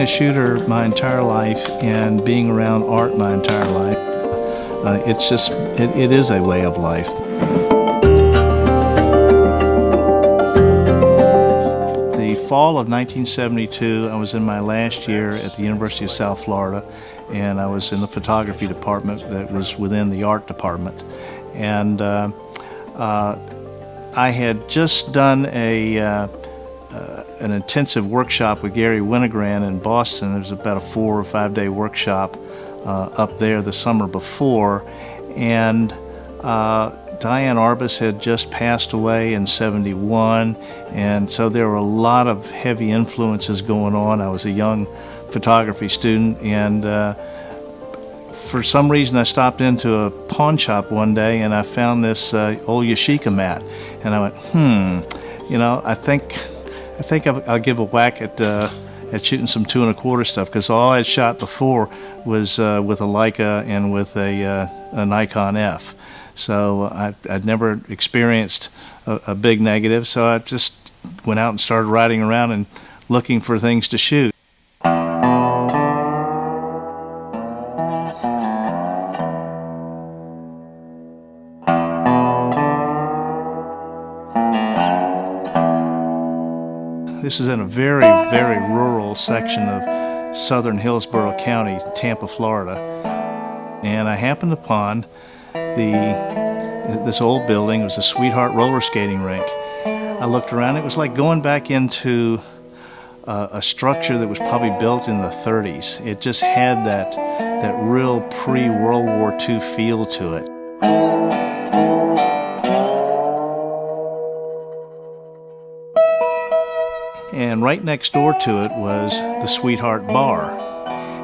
a shooter my entire life and being around art my entire life, it is a way of life. The fall of 1972, I was in my last year at the University of South Florida, and I was in the photography department that was within the art department. And I had just done an intensive workshop with Gary Winogrand in Boston. It was about a 4 or 5 day workshop up there the summer before, and Diane Arbus had just passed away in '71, and so there were a lot of heavy influences going on. I was a young photography student, and for some reason I stopped into a pawn shop one day and I found this old Yashica mat, and I went, you know, I think I'll give a whack at shooting some 2 1/4 stuff, because all I'd shot before was with a Leica and with a Nikon F. So I'd never experienced a big negative, so I just went out and started riding around and looking for things to shoot. This is in a very, very rural section of southern Hillsborough County, Tampa, Florida. And I happened upon this old building. It was a Sweetheart Roller Skating Rink. I looked around. It was like going back into a structure that was probably built in the 30s. It just had that real pre-World War II feel to it. And right next door to it was the Sweetheart Bar.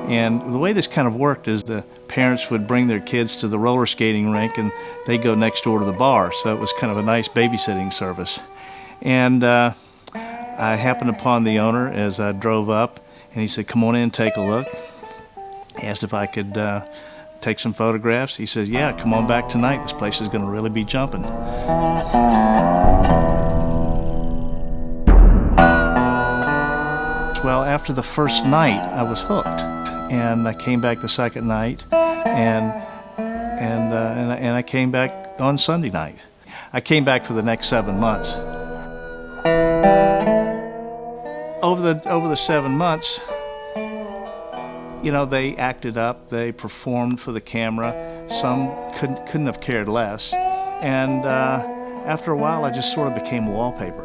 And the way this kind of worked is the parents would bring their kids to the roller skating rink and they'd go next door to the bar. So it was kind of a nice babysitting service. And I happened upon the owner as I drove up, and he said, "Come on in and take a look." Asked if I could take some photographs. He said, "Yeah, come on back tonight. This place is going to really be jumping." Well, after the first night, I was hooked, and I came back the second night, and I came back on Sunday night. I came back for the next 7 months. Over the 7 months, you know, they acted up, they performed for the camera. Some couldn't have cared less, and after a while, I just sort of became wallpaper.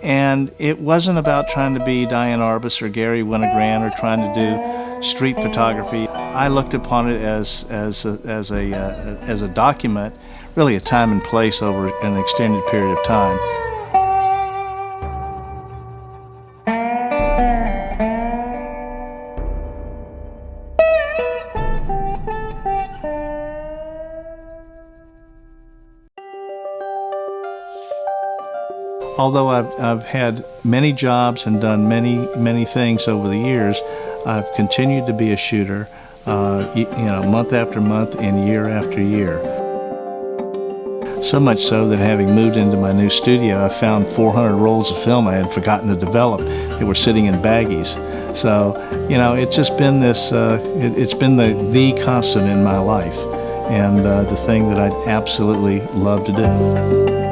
And it wasn't about trying to be Diane Arbus or Gary Winogrand or trying to do street photography. I looked upon it as a document, really a time and place over an extended period of time. Although I've had many jobs and done many things over the years, I've continued to be a shooter, you know, month after month and year after year. So much so that having moved into my new studio, I found 400 rolls of film I had forgotten to develop. They were sitting in baggies. So, you know, it's just been this, it's been the constant in my life, and the thing that I absolutely love to do.